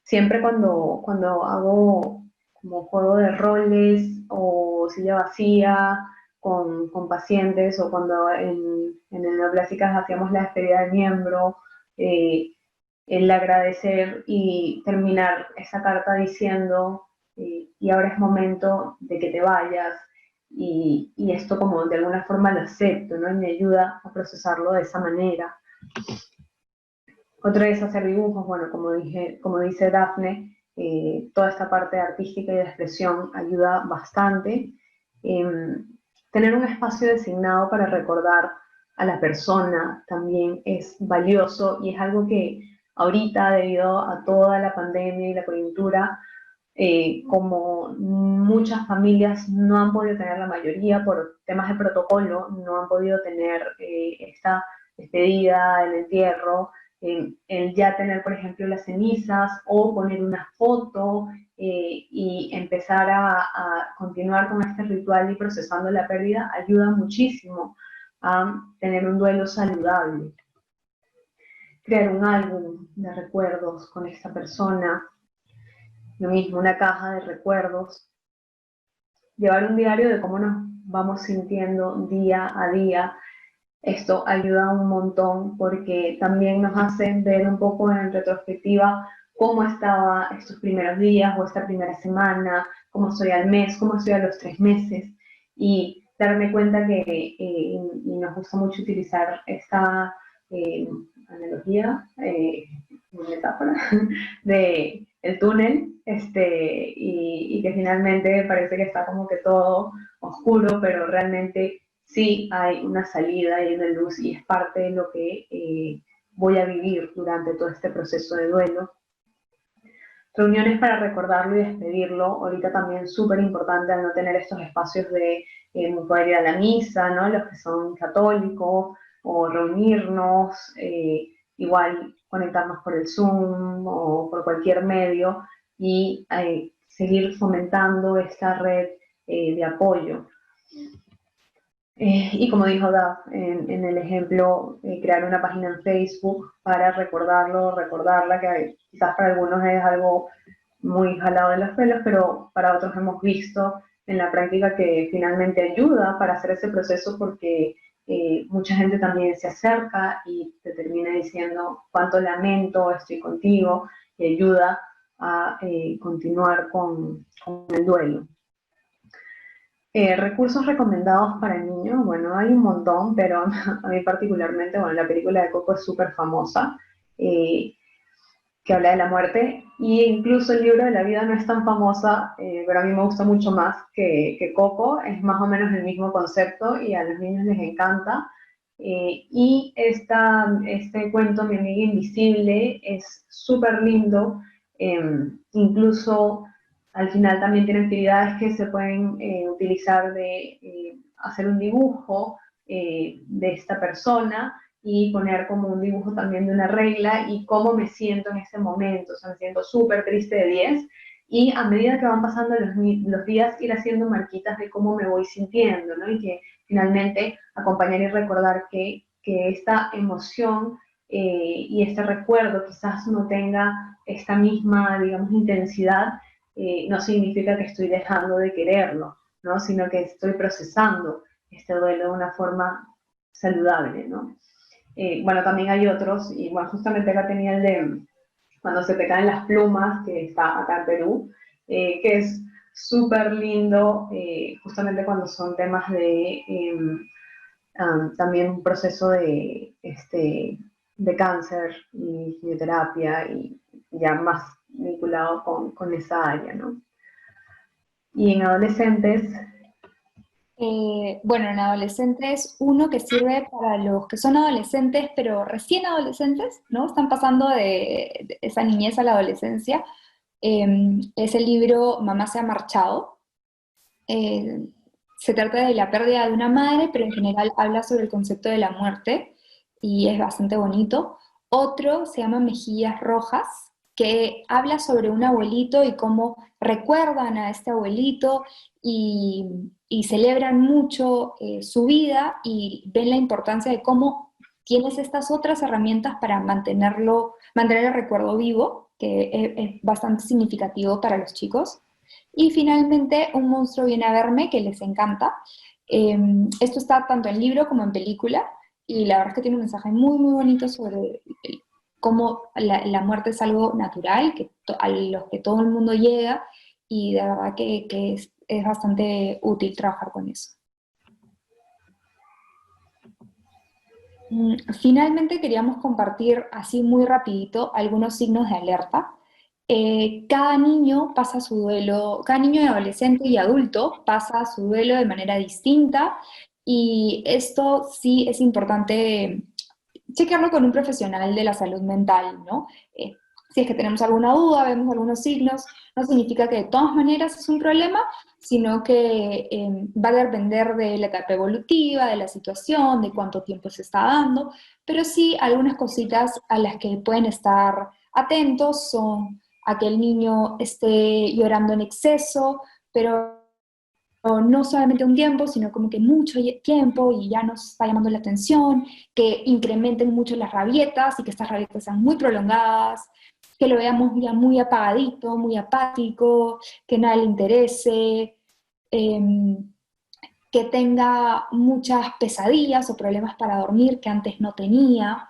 siempre cuando hago como juego de roles o silla vacía con pacientes, o cuando en el Neoplásicas hacíamos la despedida de miembro, eh, el agradecer y terminar esa carta diciendo, y ahora es momento de que te vayas, y esto como de alguna forma lo acepto, ¿no? Y me ayuda a procesarlo de esa manera. Otra es hacer dibujos, bueno, como dice Dafne, toda esta parte artística y de expresión ayuda bastante. Tener un espacio designado para recordar a la persona también es valioso, y es algo que ahorita, debido a toda la pandemia y la coyuntura, como muchas familias no han podido tener, la mayoría por temas de protocolo, no han podido tener esta despedida, el entierro, el ya tener, por ejemplo, las cenizas o poner una foto, y empezar a continuar con este ritual y procesando la pérdida, ayuda muchísimo a tener un duelo saludable. Crear un álbum de recuerdos con esta persona, lo mismo, una caja de recuerdos, llevar un diario de cómo nos vamos sintiendo día a día. Esto ayuda un montón porque también nos hace ver un poco en retrospectiva cómo estaba estos primeros días o esta primera semana, cómo estoy al mes, cómo estoy a los 3 meses, y darme cuenta que, y nos gusta mucho utilizar esta analogía, metáfora, de el túnel, y que finalmente parece que está como que todo oscuro, pero realmente sí hay una salida y una luz, y es parte de lo que voy a vivir durante todo este proceso de duelo. Reuniones para recordarlo y despedirlo, ahorita también súper importante al no tener estos espacios de poder ir a la misa, ¿no? Los que son católicos, o reunirnos, igual conectarnos por el Zoom o por cualquier medio, y seguir fomentando esta red de apoyo. Y como dijo Daf en el ejemplo, crear una página en Facebook para recordarlo, recordarla, que quizás para algunos es algo muy jalado de los pelos, pero para otros hemos visto en la práctica que finalmente ayuda para hacer ese proceso, porque mucha gente también se acerca y te termina diciendo cuánto lamento, estoy contigo, y ayuda a continuar con el duelo. Recursos recomendados para niños, bueno, hay un montón, pero a mí particularmente, bueno, la película de Coco es súper famosa, eh, que habla de la muerte, y incluso el libro de la vida no es tan famosa, pero a mí me gusta mucho más que Coco, es más o menos el mismo concepto y a los niños les encanta. Y este cuento, Mi amiga invisible, es súper lindo, incluso al final también tiene actividades que se pueden utilizar de hacer un dibujo de esta persona, y poner como un dibujo también de una regla y cómo me siento en ese momento. O sea, me siento súper triste de 10, y a medida que van pasando los días, ir haciendo marquitas de cómo me voy sintiendo, ¿no? Y que finalmente acompañar y recordar que esta emoción y este recuerdo quizás no tenga esta misma, digamos, intensidad, no significa que estoy dejando de quererlo, ¿no? Sino que estoy procesando este duelo de una forma saludable, ¿no? Bueno, también hay otros, y bueno, justamente acá tenía el de cuando se te caen las plumas, que está acá en Perú, que es súper lindo, justamente cuando son temas de también un proceso de cáncer y quimioterapia, y ya más vinculado con esa área, ¿no? Y en adolescentes, Bueno, en adolescentes, uno que sirve para los que son adolescentes, pero recién adolescentes, ¿no? Están pasando de esa niñez a la adolescencia. Es el libro Mamá se ha marchado. Eh, Se trata de la pérdida de una madre, pero en general habla sobre el concepto de la muerte y es bastante bonito. Otro se llama Mejillas Rojas, que habla sobre un abuelito y cómo recuerdan a este abuelito y celebran mucho su vida y ven la importancia de cómo tienes estas otras herramientas para mantener el recuerdo vivo, que es bastante significativo para los chicos. Y finalmente, Un monstruo viene a verme, que les encanta. Eh, Esto está tanto en libro como en película, y la verdad es que tiene un mensaje muy, muy bonito sobre cómo la muerte es algo natural, a los que todo el mundo llega, y de verdad que es bastante útil trabajar con eso. Finalmente queríamos compartir así muy rapidito algunos signos de alerta. Cada niño pasa su duelo, cada niño y adolescente y adulto pasa su duelo de manera distinta y esto sí es importante chequearlo con un profesional de la salud mental, ¿no? Si es que tenemos alguna duda, vemos algunos signos, no significa que de todas maneras es un problema, sino que va a depender de la etapa evolutiva, de la situación, de cuánto tiempo se está dando, pero sí algunas cositas a las que pueden estar atentos son a que el niño esté llorando en exceso, pero no solamente un tiempo, sino como que mucho tiempo y ya nos está llamando la atención, que incrementen mucho las rabietas y que estas rabietas sean muy prolongadas, que lo veamos ya muy apagadito, muy apático, que nada le interese, eh, que tenga muchas pesadillas o problemas para dormir que antes no tenía,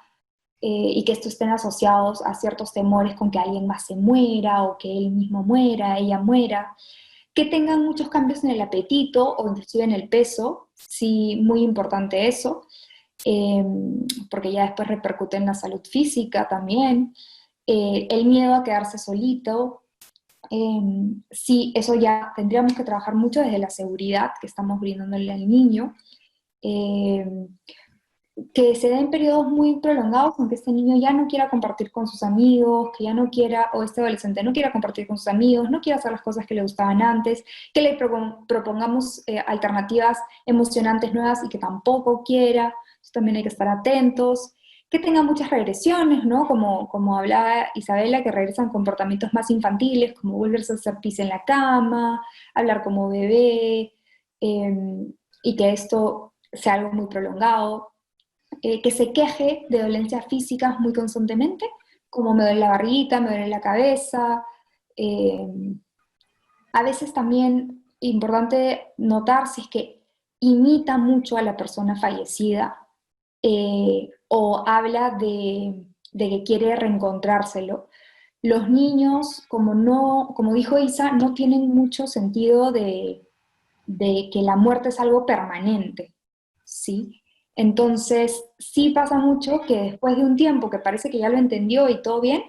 y que estos estén asociados a ciertos temores con que alguien más se muera o que él mismo muera, ella muera, que tengan muchos cambios en el apetito o inclusive en el peso, sí, muy importante eso, eh, porque ya después repercute en la salud física también, el miedo a quedarse solito, sí, eso ya tendríamos que trabajar mucho desde la seguridad que estamos brindándole al niño, eh, que se den periodos muy prolongados en que este niño ya no quiera compartir con sus amigos, que ya no quiera, o este adolescente no quiera compartir con sus amigos, no quiera hacer las cosas que le gustaban antes, que le propongamos alternativas emocionantes nuevas y que tampoco quiera, eso también hay que estar atentos, que tenga muchas regresiones, ¿no? Como hablaba Isabela, que regresan comportamientos más infantiles, como volverse a hacer pis en la cama, hablar como bebé, y que esto sea algo muy prolongado, que se queje de dolencias físicas muy constantemente, como me duele la barriguita, me duele la cabeza. eh, a veces también importante notar si es que imita mucho a la persona fallecida, o habla de que quiere reencontrárselo. Los niños, como, no, como dijo Isa, no tienen mucho sentido de que la muerte es algo permanente, ¿sí? Entonces, sí pasa mucho que después de un tiempo que parece que ya lo entendió y todo bien,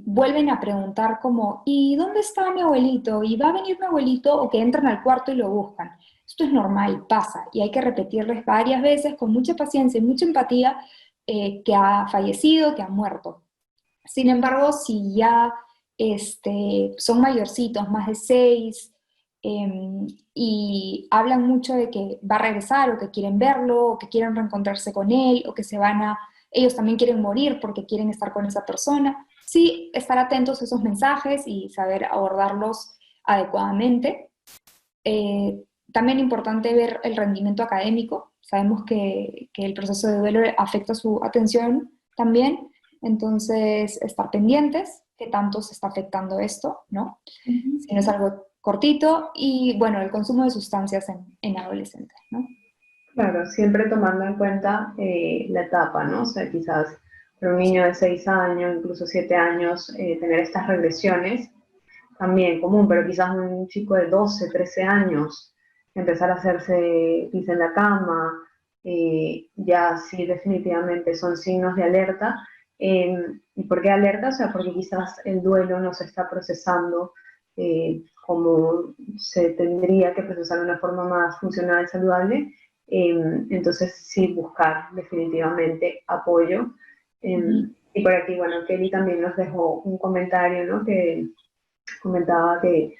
vuelven a preguntar como, ¿y dónde está mi abuelito? ¿Y va a venir mi abuelito? O que entran al cuarto y lo buscan. Esto es normal, pasa, y hay que repetirles varias veces con mucha paciencia y mucha empatía, que ha fallecido, que ha muerto. Sin embargo, si ya son mayorcitos, más de 6, y hablan mucho de que va a regresar o que quieren verlo o que quieren reencontrarse con él o que ellos también quieren morir porque quieren estar con esa persona, sí, estar atentos a esos mensajes y saber abordarlos adecuadamente. También importante ver el rendimiento académico. Sabemos que el proceso de duelo afecta su atención también, entonces estar pendientes qué tanto se está afectando esto, ¿no? Si no es algo cortito, y bueno, el consumo de sustancias en adolescentes, ¿no? Claro, siempre tomando en cuenta la etapa, ¿no? O sea, quizás para un niño de 6 años, incluso 7 años, tener estas regresiones también común, pero quizás un chico de 12, 13 años, empezar a hacerse pis en la cama, ya sí definitivamente son signos de alerta. ¿Y por qué alerta? O sea, porque quizás el duelo no se está procesando como se tendría que procesar de una forma más funcional y saludable. Entonces sí, buscar definitivamente apoyo. Y por aquí, bueno, Kelly también nos dejó un comentario, ¿no? Que comentaba que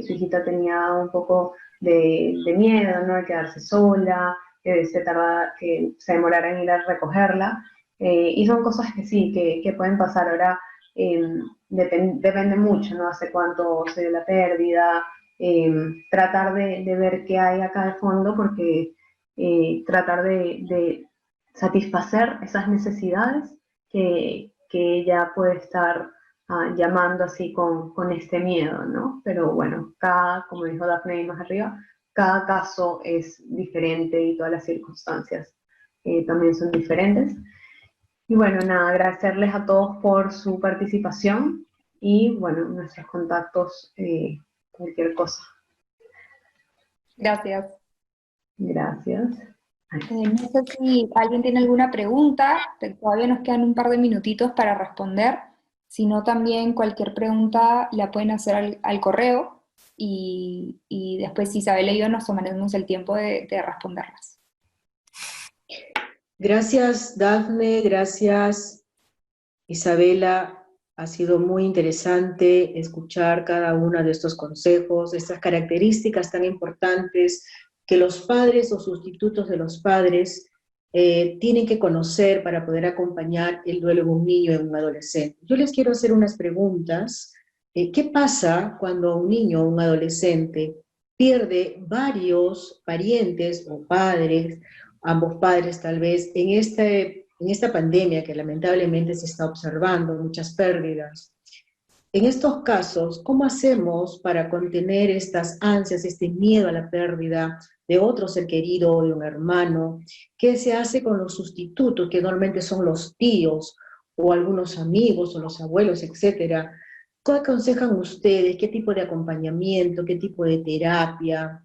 su hijita tenía un poco de miedo, ¿no? De quedarse sola, que se demorara en ir a recogerla. Y son cosas que sí, que pueden pasar. Ahora depende mucho, ¿no? Hace cuánto se dio la pérdida, tratar de ver qué hay acá de fondo, porque tratar de satisfacer esas necesidades que ella puede estar llamando así con este miedo, ¿no? Pero bueno, como dijo Daphne ahí más arriba, cada caso es diferente y todas las circunstancias también son diferentes. Y bueno, nada, agradecerles a todos por su participación y bueno, nuestros contactos, cualquier cosa. Gracias. Gracias. No sé si alguien tiene alguna pregunta, todavía nos quedan un par de minutitos para responder, si no también cualquier pregunta la pueden hacer al correo y después Isabela y yo nos tomaremos el tiempo de responderlas. Gracias, Dafne, gracias, Isabela. Ha sido muy interesante escuchar cada uno de estos consejos, estas características tan importantes que los padres o sustitutos de los padres tienen que conocer para poder acompañar el duelo de un niño y un adolescente. Yo les quiero hacer unas preguntas. ¿Qué pasa cuando un niño o un adolescente pierde varios parientes o padres, ambos padres tal vez, en esta pandemia que lamentablemente se está observando, muchas pérdidas? En estos casos, ¿cómo hacemos para contener estas ansias, este miedo a la pérdida de otro ser querido o de un hermano? ¿Qué se hace con los sustitutos, que normalmente son los tíos o algunos amigos o los abuelos, etcétera? ¿Qué aconsejan ustedes? ¿Qué tipo de acompañamiento, qué tipo de terapia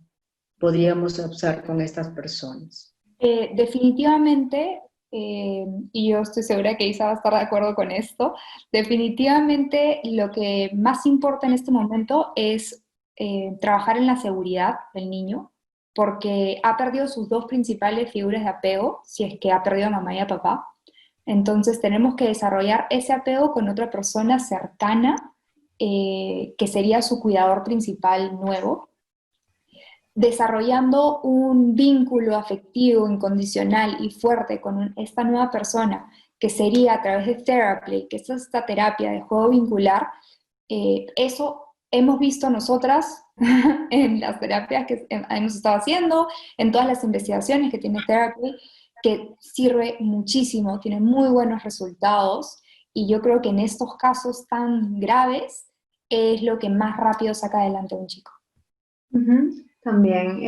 podríamos usar con estas personas? Definitivamente, y yo estoy segura que Isa va a estar de acuerdo con esto, definitivamente lo que más importa en este momento es trabajar en la seguridad del niño, porque ha perdido sus dos principales figuras de apego, si es que ha perdido a mamá y a papá. Entonces tenemos que desarrollar ese apego con otra persona cercana, que sería su cuidador principal nuevo, desarrollando un vínculo afectivo, incondicional y fuerte con esta nueva persona, que sería a través de Therapy, que es esta terapia de juego vincular. Eso hemos visto nosotras en las terapias que hemos estado haciendo, en todas las investigaciones que tiene Therapy, que sirve muchísimo, tiene muy buenos resultados, y yo creo que en estos casos tan graves es lo que más rápido saca adelante a un chico. También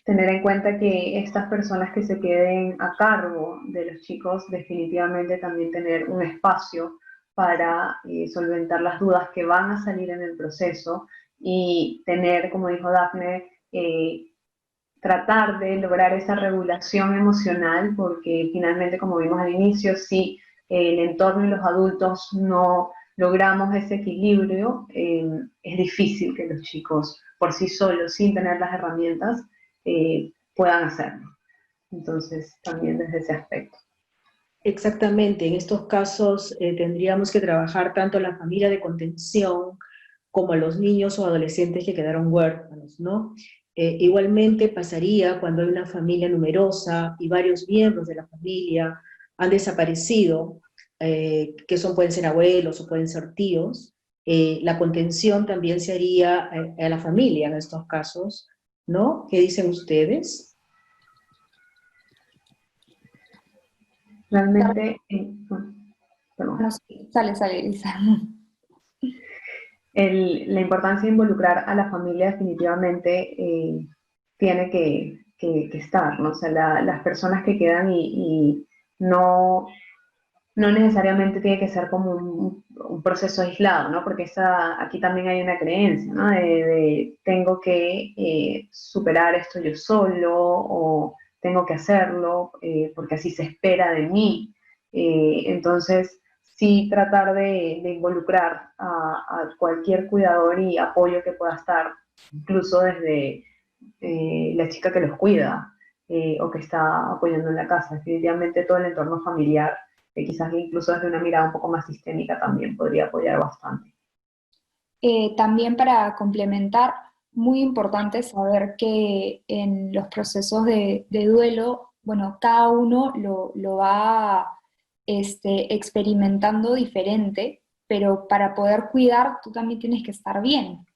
tener en cuenta que estas personas que se queden a cargo de los chicos, definitivamente también tener un espacio para solventar las dudas que van a salir en el proceso y tener, como dijo Daphne, tratar de lograr esa regulación emocional, porque finalmente, como vimos al inicio, si el entorno y los adultos no logramos ese equilibrio, es difícil que los chicos por sí solos, sin tener las herramientas, puedan hacerlo. Entonces, también desde ese aspecto. Exactamente, en estos casos tendríamos que trabajar tanto la familia de contención como a los niños o adolescentes que quedaron huérfanos, ¿no? Igualmente pasaría cuando hay una familia numerosa y varios miembros de la familia han desaparecido, pueden ser abuelos o pueden ser tíos. La contención también se haría a la familia en estos casos, ¿no? ¿Qué dicen ustedes? Realmente, No, sí, sale, Lisa. La importancia de involucrar a la familia definitivamente tiene que estar, ¿no? O sea, las personas que quedan y no, no necesariamente tiene que ser como un proceso aislado, ¿no? Porque aquí también hay una creencia, ¿no? De tengo que superar esto yo solo o tengo que hacerlo porque así se espera de mí. Entonces, sí tratar de involucrar a cualquier cuidador y apoyo que pueda estar, incluso desde la chica que los cuida o que está apoyando en la casa. Definitivamente todo el entorno familiar, quizás incluso desde una mirada un poco más sistémica también podría apoyar bastante. También para complementar, muy importante saber que en los procesos de duelo, bueno, cada uno lo va experimentando diferente, pero para poder cuidar tú también tienes que estar bien,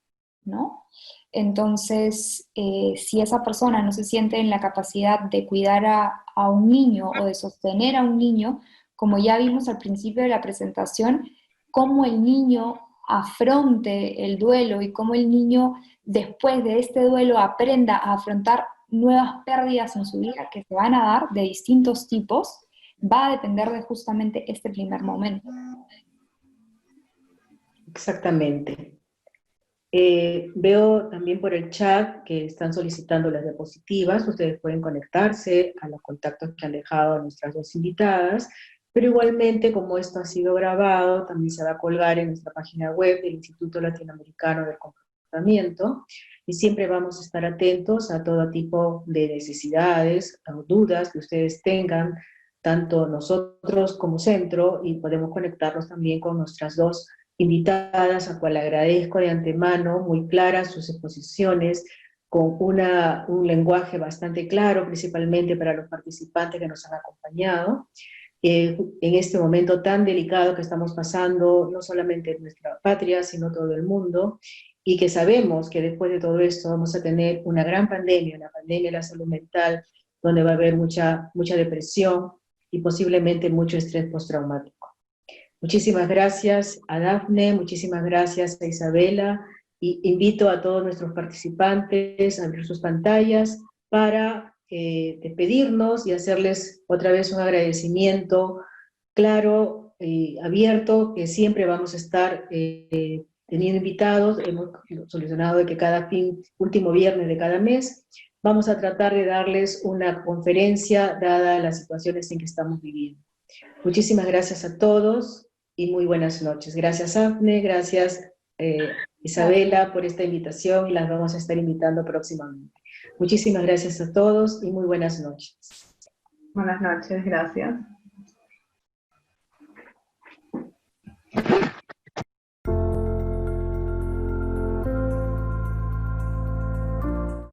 ¿no? Entonces, si esa persona no se siente en la capacidad de cuidar a un niño o de sostener a un niño, como ya vimos al principio de la presentación, cómo el niño afronte el duelo y cómo el niño después de este duelo aprenda a afrontar nuevas pérdidas en su vida que se van a dar de distintos tipos, va a depender de justamente este primer momento. Exactamente. Veo también por el chat que están solicitando las diapositivas. Ustedes pueden conectarse a los contactos que han dejado nuestras dos invitadas, pero igualmente, como esto ha sido grabado, también se va a colgar en nuestra página web del Instituto Latinoamericano del Comportamiento, y siempre vamos a estar atentos a todo tipo de necesidades o dudas que ustedes tengan, tanto nosotros como centro, y podemos conectarnos también con nuestras dos invitadas, a cual agradezco de antemano, muy claras sus exposiciones, con un lenguaje bastante claro, principalmente para los participantes que nos han acompañado, en este momento tan delicado que estamos pasando, no solamente en nuestra patria, sino todo el mundo, y que sabemos que después de todo esto vamos a tener una gran pandemia, la pandemia de la salud mental, donde va a haber mucha depresión y posiblemente mucho estrés postraumático. Muchísimas gracias a Dafne, muchísimas gracias a Isabela, y invito a todos nuestros participantes a abrir sus pantallas para despedirnos y hacerles otra vez un agradecimiento claro, abierto, que siempre vamos a estar teniendo invitados. Hemos solucionado de que cada último viernes de cada mes vamos a tratar de darles una conferencia dada las situaciones en que estamos viviendo. Muchísimas gracias a todos y muy buenas noches. Gracias, Dafne, gracias, Isabela, por esta invitación, y las vamos a estar invitando próximamente. Muchísimas gracias a todos y muy buenas noches. Buenas noches, gracias.